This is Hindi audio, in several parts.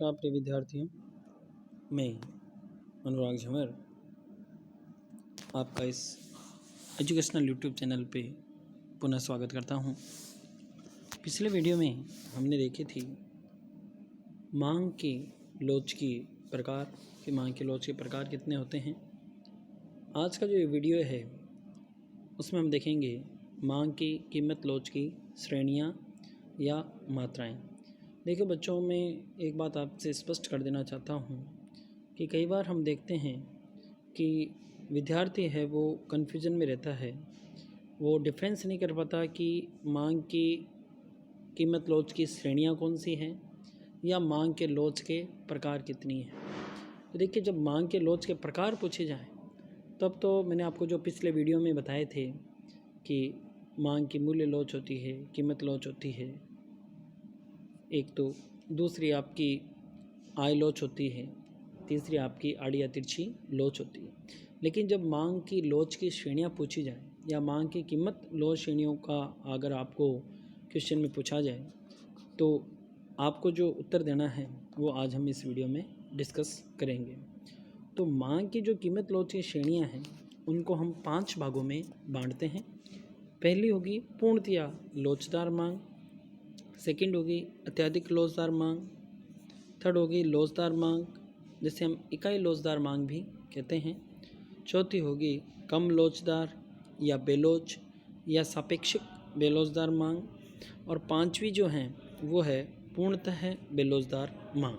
नमस्कार प्रिय विद्यार्थियों, मैं अनुराग झंवर आपका इस एजुकेशनल यूट्यूब चैनल पे पुनः स्वागत करता हूँ। पिछले वीडियो में हमने देखी थी मांग की लोच की प्रकार कि मांग की लोच के प्रकार कितने होते हैं। आज का जो वीडियो है उसमें हम देखेंगे मांग की कीमत लोच की श्रेणियाँ या मात्राएँ। देखिए बच्चों, मैं एक बात आपसे स्पष्ट कर देना चाहता हूँ कि कई बार हम देखते हैं कि विद्यार्थी है वो कन्फ्यूजन में रहता है, वो डिफरेंस नहीं कर पाता कि मांग की कीमत लोच की श्रेणियाँ कौन सी हैं या मांग के लोच के प्रकार कितनी हैं। तो देखिए, जब मांग के लोच के प्रकार पूछे जाएं तब तो मैंने आपको जो पिछले वीडियो में बताए थे कि मांग की मूल्य लोच होती है, कीमत लोच होती है एक, तो दूसरी आपकी आय लोच होती है, तीसरी आपकी आड़ी या तिरछी लोच होती है। लेकिन जब मांग की लोच की श्रेणियाँ पूछी जाए या मांग की कीमत लोच श्रेणियों का अगर आपको क्वेश्चन में पूछा जाए तो आपको जो उत्तर देना है वो आज हम इस वीडियो में डिस्कस करेंगे। तो मांग की जो कीमत लोच की श्रेणियाँ हैं उनको हम 5 भागों में बांटते हैं। पहली होगी पूर्णतया लोचदार मांग, सेकंड होगी अत्यधिक लोचदार मांग, थर्ड होगी लोचदार मांग जिसे हम इकाई लोचदार मांग भी कहते हैं, चौथी होगी कम लोचदार या बेलोच या सापेक्षिक बेलोचदार मांग, और पांचवी जो है वो है पूर्णतः बेलोचदार मांग।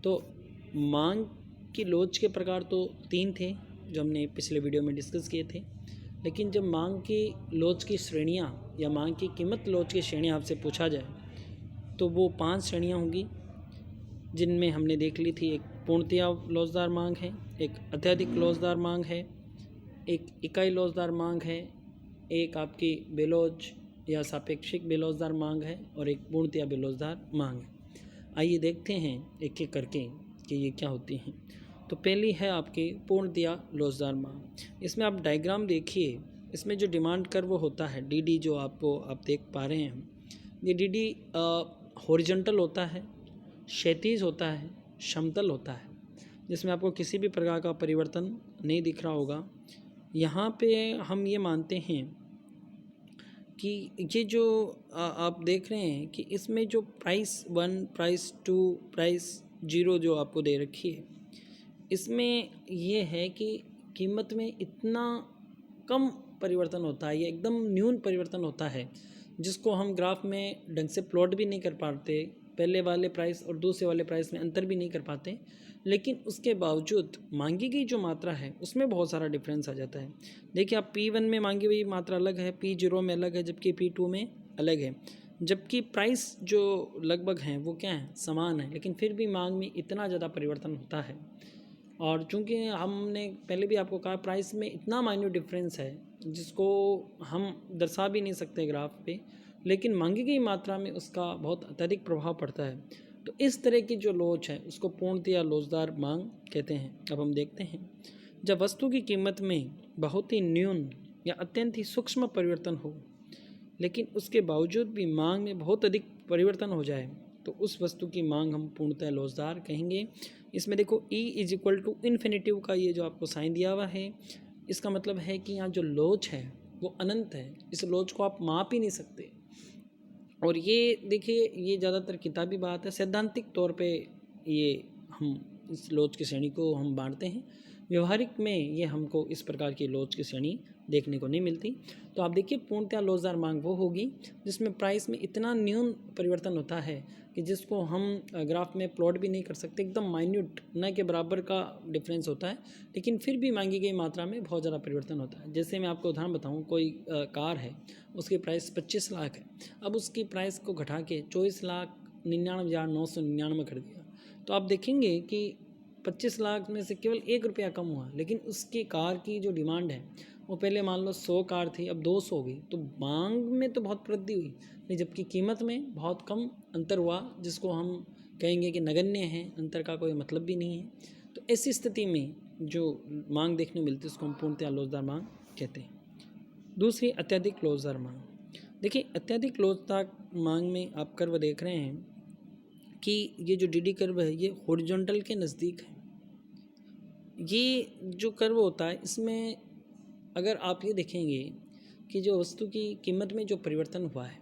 तो मांग की लोच के प्रकार तो 3 थे जो हमने पिछले वीडियो में डिस्कस किए थे, लेकिन जब मांग की लोच की श्रेणियाँ या मांग की कीमत लोच की श्रेणियाँ आपसे पूछा जाए तो वो 5 श्रेणियाँ होंगी, जिनमें हमने देख ली थी। एक पूर्णतया लोचदार मांग है, एक अत्यधिक लोचदार मांग है, एक इकाई लोचदार मांग है, एक आपकी बेलोच या सापेक्षिक बेलोचदार मांग है और एक पूर्णतया बेलोचदार मांग है। आइए देखते हैं एक एक करके कि ये क्या होती हैं। तो पहली है आपकी पूर्णतया लोचदार मांग। इसमें आप डायग्राम देखिए, इसमें जो डिमांड कर्व होता है डी जो आप देख पा रहे हैं, ये डी हॉरिजॉन्टल होता है, क्षैतिज होता है, समतल होता है, जिसमें आपको किसी भी प्रकार का परिवर्तन नहीं दिख रहा होगा। यहाँ पे हम ये मानते हैं कि ये जो आप देख रहे हैं कि इसमें जो प्राइस 1, प्राइस 2, प्राइस 0 जो आपको दे रखी है, इसमें ये है कि कीमत में इतना कम परिवर्तन होता है, ये एकदम न्यून परिवर्तन होता है जिसको हम ग्राफ में ढंग से प्लॉट भी नहीं कर पाते, पहले वाले प्राइस और दूसरे वाले प्राइस में अंतर भी नहीं कर पाते। लेकिन उसके बावजूद मांगी गई जो मात्रा है उसमें बहुत सारा डिफरेंस आ जाता है। देखिए, आप P1 में मांगी हुई मात्रा अलग है, P0 में अलग है, जबकि P2 में अलग है, जबकि प्राइस जो लगभग हैं वो क्या है, समान है, लेकिन फिर भी मांग में इतना ज़्यादा परिवर्तन होता है। और चूंकि हमने पहले भी आपको कहा प्राइस में इतना माइन्यूट डिफरेंस है जिसको हम दर्शा भी नहीं सकते ग्राफ पे, लेकिन मांगी गई मात्रा में उसका बहुत अत्यधिक प्रभाव पड़ता है। तो इस तरह की जो लोच है उसको पूर्णतया लोचदार मांग कहते हैं। अब हम देखते हैं, जब वस्तु की कीमत में बहुत ही न्यून या अत्यंत ही सूक्ष्म परिवर्तन हो लेकिन उसके बावजूद भी मांग में बहुत अधिक परिवर्तन हो जाए तो उस वस्तु की मांग हम पूर्णतः लोचदार कहेंगे। इसमें देखो E = इन्फिनिटिव का ये जो आपको साइन दिया हुआ है, इसका मतलब है कि यहाँ जो लोच है वो अनंत है, इस लोच को आप माप ही नहीं सकते। और ये देखिए, ये ज़्यादातर किताबी बात है, सैद्धांतिक तौर पे ये हम इस लोच की श्रेणी को हम बांटते हैं। व्यवहारिक में ये हमको इस प्रकार की लोच की श्रेणी देखने को नहीं मिलती। तो आप देखिए, पूर्णतया लोचदार मांग वो होगी जिसमें प्राइस में इतना न्यून परिवर्तन होता है कि जिसको हम ग्राफ में प्लॉट भी नहीं कर सकते, एकदम माइन्यूट न के बराबर का डिफरेंस होता है, लेकिन फिर भी मांगी गई मात्रा में बहुत ज़्यादा परिवर्तन होता है। जैसे मैं आपको उदाहरण बताऊँ, कोई कार है, उसकी प्राइस 25 लाख है, अब उसकी प्राइस को घटा के 24,99,999 कर दिया, तो आप देखेंगे कि 25 लाख में से केवल 1 रुपया कम हुआ, लेकिन उसकी कार की जो डिमांड है वो पहले मान लो 100 कार थी, अब 200 हो गई, तो मांग में तो बहुत वृद्धि हुई, नहीं जबकि कीमत में बहुत कम अंतर हुआ, जिसको हम कहेंगे कि नगण्य है, अंतर का कोई मतलब भी नहीं है। तो ऐसी स्थिति में जो मांग देखने मिलती है उसको हम पूर्णतया लोचदार मांग कहते हैं। दूसरी अत्यधिक लोचदार मांग। देखिए, अत्यधिक लोचदार मांग में आप कर्व देख रहे हैं कि ये जो डी कर्व है ये हॉरिजॉन्टल के नज़दीक है। ये जो कर्व होता है इसमें अगर आप ये देखेंगे कि जो वस्तु की कीमत में जो परिवर्तन हुआ है,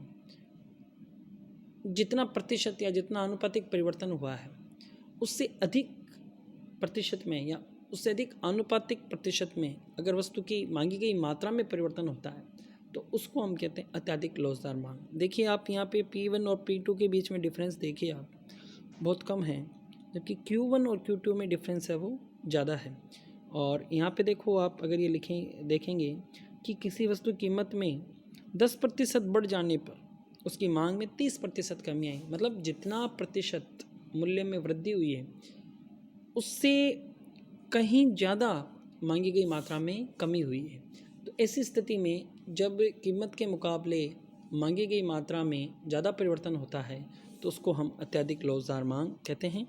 जितना प्रतिशत या जितना आनुपातिक परिवर्तन हुआ है, उससे अधिक प्रतिशत में या उससे अधिक आनुपातिक प्रतिशत में अगर वस्तु की मांगी गई मात्रा में परिवर्तन होता है तो उसको हम कहते हैं अत्यधिक लोचदार मांग। देखिए आप यहाँ पे P1 और P2 के बीच में डिफरेंस देखिए आप, बहुत कम है, जबकि Q1 और Q2 में डिफरेंस है वो ज़्यादा है। और यहाँ पे देखो आप अगर ये देखेंगे कि किसी वस्तु कीमत में 10% बढ़ जाने पर उसकी मांग में 30% कमी आई, मतलब जितना प्रतिशत मूल्य में वृद्धि हुई है उससे कहीं ज़्यादा मांगी गई मात्रा में कमी हुई है। तो ऐसी स्थिति में जब कीमत के मुकाबले मांगी गई मात्रा में ज़्यादा परिवर्तन होता है तो उसको हम अत्यधिक लोचदार मांग कहते हैं।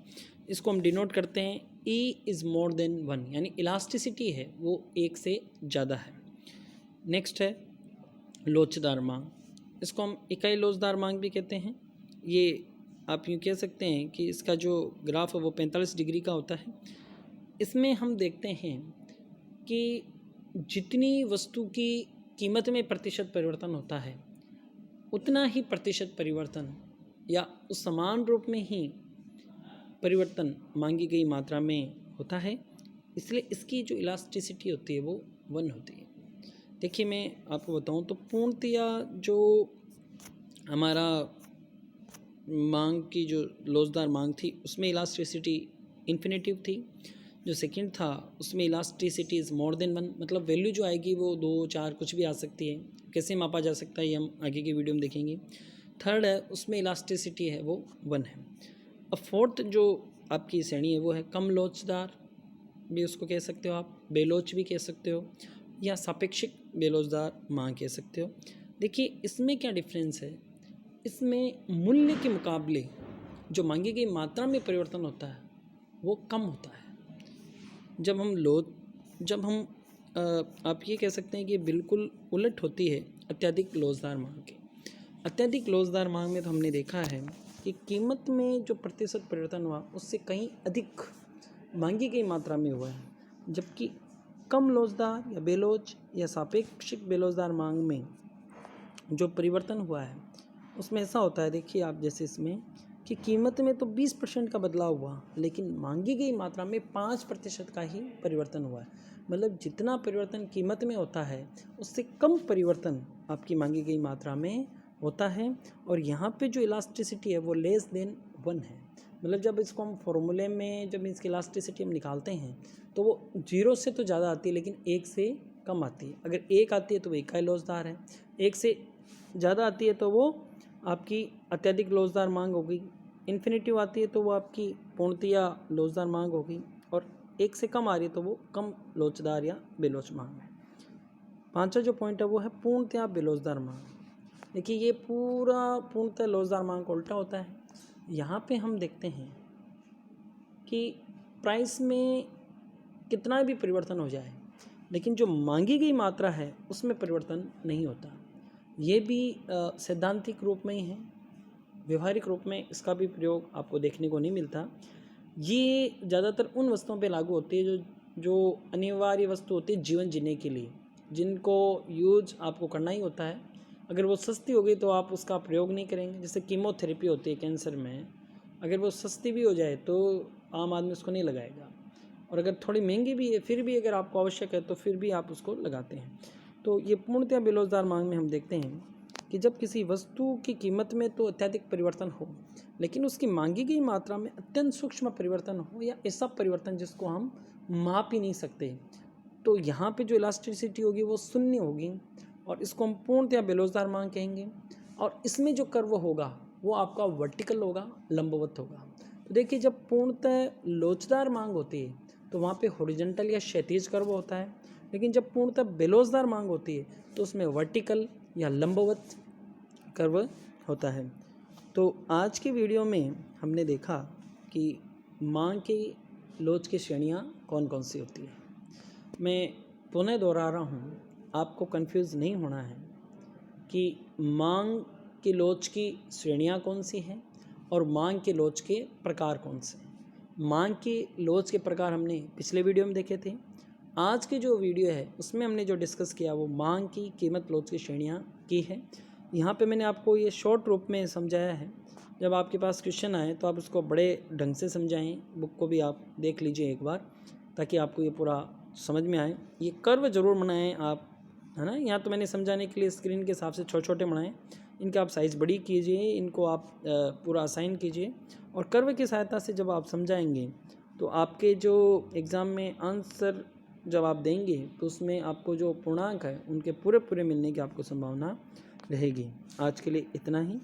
इसको हम डिनोट करते हैं E इज़ मोर देन 1, यानी इलास्टिसिटी है वो 1 से ज़्यादा है। नेक्स्ट है लोचदार मांग, इसको हम इकाई लोचदार मांग भी कहते हैं। ये आप यूँ कह सकते हैं कि इसका जो ग्राफ है वो 45 डिग्री का होता है। इसमें हम देखते हैं कि जितनी वस्तु की कीमत में प्रतिशत परिवर्तन होता है उतना ही प्रतिशत परिवर्तन या उस समान रूप में ही परिवर्तन मांगी गई मात्रा में होता है, इसलिए इसकी जो इलास्टिसिटी होती है वो 1 होती है। देखिए मैं आपको बताऊं तो पूर्णतया जो हमारा मांग की जो लोचदार मांग थी उसमें इलास्टिसिटी इन्फिनेटिव थी। जो सेकंड था उसमें इलास्टिसिटी इज़ मोर देन 1, मतलब वैल्यू जो आएगी वो 2, 4 कुछ भी आ सकती है, कैसे मापा जा सकता है ये हम आगे की वीडियो में देखेंगे। थर्ड है उसमें इलास्टिसिटी है वो 1 है। अब फोर्थ जो आपकी श्रेणी है वो है कम लोचदार भी उसको कह सकते हो आप, बेलोच भी कह सकते हो, या सापेक्षिक बेलोचदार मांग कह सकते हो। देखिए इसमें क्या डिफरेंस है, इसमें मूल्य के मुकाबले जो मांगी गई मात्रा में परिवर्तन होता है वो कम होता है। जब हम आप ये कह सकते हैं कि बिल्कुल उलट होती है अत्यधिक लोचदार मांग के। अत्यधिक लोचदार मांग में तो हमने देखा है कि कीमत में जो प्रतिशत परिवर्तन हुआ उससे कहीं अधिक मांगी गई मात्रा में हुआ है, जबकि कम लोचदार या बेलोच या सापेक्षिक बेलोचदार मांग में जो परिवर्तन हुआ है उसमें ऐसा होता है। देखिए आप जैसे इसमें कि कीमत में तो 20% का बदलाव हुआ लेकिन मांगी गई मात्रा में 5% का ही परिवर्तन हुआ है, मतलब जितना परिवर्तन कीमत में होता है उससे कम परिवर्तन आपकी मांगी गई मात्रा में होता है। और यहाँ पे जो इलास्टिसिटी है वो लेस देन 1 है, मतलब जब इसको हम फॉर्मूले में जब इसकी इलास्टिसिटी हम निकालते हैं तो वो 0 से तो ज़्यादा आती है लेकिन 1 से कम आती है। अगर 1 आती है तो वो इकाई लोचदार है, 1 से ज़्यादा आती है तो वो आपकी अत्यधिक लोचदार मांग होगी, इन्फिनेटिव आती है तो वो आपकी पूर्णतया लोचदार मांग होगी, और 1 से कम आ रही है तो वो कम लोचदार या बेलोच मांग है। पांचवा जो पॉइंट है वो है पूर्णतया बेलोचदार मांग। देखिए ये पूरा पूर्णतः लोचदार मांग का उल्टा होता है। यहाँ पे हम देखते हैं कि प्राइस में कितना भी परिवर्तन हो जाए लेकिन जो मांगी गई मात्रा है उसमें परिवर्तन नहीं होता। ये भी सैद्धांतिक रूप में ही है, व्यवहारिक रूप में इसका भी प्रयोग आपको देखने को नहीं मिलता। ये ज़्यादातर उन वस्तुओं पे लागू होती है जो अनिवार्य वस्तु होती है जीवन जीने के लिए, जिनको यूज आपको करना ही होता है। अगर वो सस्ती हो गई तो आप उसका प्रयोग नहीं करेंगे। जैसे कीमोथेरेपी होती है कैंसर में, अगर वो सस्ती भी हो जाए तो आम आदमी उसको नहीं लगाएगा, और अगर थोड़ी महंगी भी है फिर भी अगर आपको आवश्यक है तो फिर भी आप उसको लगाते हैं। तो ये पूर्णतया बेलोचदार मांग में हम देखते हैं कि जब किसी वस्तु की कीमत में तो अत्यधिक परिवर्तन हो लेकिन उसकी मांगी गई मात्रा में अत्यंत सूक्ष्म परिवर्तन हो, या ऐसा परिवर्तन जिसको हम माप ही नहीं सकते, तो यहाँ पे जो इलास्टिसिटी होगी वो शून्य होगी, और इसको हम पूर्णतया बेलोचदार मांग कहेंगे। और इसमें जो कर्व होगा वो आपका वर्टिकल होगा, लंबवत होगा। तो देखिए जब पूर्णतः लोचदार मांग होती है तो वहाँ पे हॉरिजॉन्टल या क्षैतिज कर्व होता है, लेकिन जब पूर्णतः बेलोचदार मांग होती है तो उसमें वर्टिकल या लंबवत कर्व होता है। तो आज की वीडियो में हमने देखा कि मांग की लोच की श्रेणियाँ कौन कौन सी होती है। मैं पुनः दोहरा रहा हूँ, आपको कंफ्यूज नहीं होना है कि मांग की लोच की श्रेणियाँ कौन सी हैं और मांग के लोच के प्रकार कौन से हैं। मांग के लोच के प्रकार हमने पिछले वीडियो में देखे थे। आज की जो वीडियो है उसमें हमने जो डिस्कस किया वो मांग की कीमत लोच की श्रेणियाँ की है। यहाँ पे मैंने आपको ये शॉर्ट रूप में समझाया है। जब आपके पास क्वेश्चन आए तो आप उसको बड़े ढंग से समझाएं। बुक को भी आप देख लीजिए एक बार, ताकि आपको ये पूरा समझ में आए। ये कर्व ज़रूर बनाएं आप, है ना। यहाँ तो मैंने समझाने के लिए स्क्रीन के हिसाब से छोटे छोटे बनाएं। इनके आप साइज़ बड़ी कीजिए, इनको आप पूरा असाइन कीजिए, और कर्व की सहायता से जब आप समझाएंगे तो आपके जो एग्ज़ाम में आंसर जब आप देंगे तो उसमें आपको जो पूर्णांक है उनके पूरे पूरे मिलने की आपको संभावना रहेगी। आज के लिए इतना ही।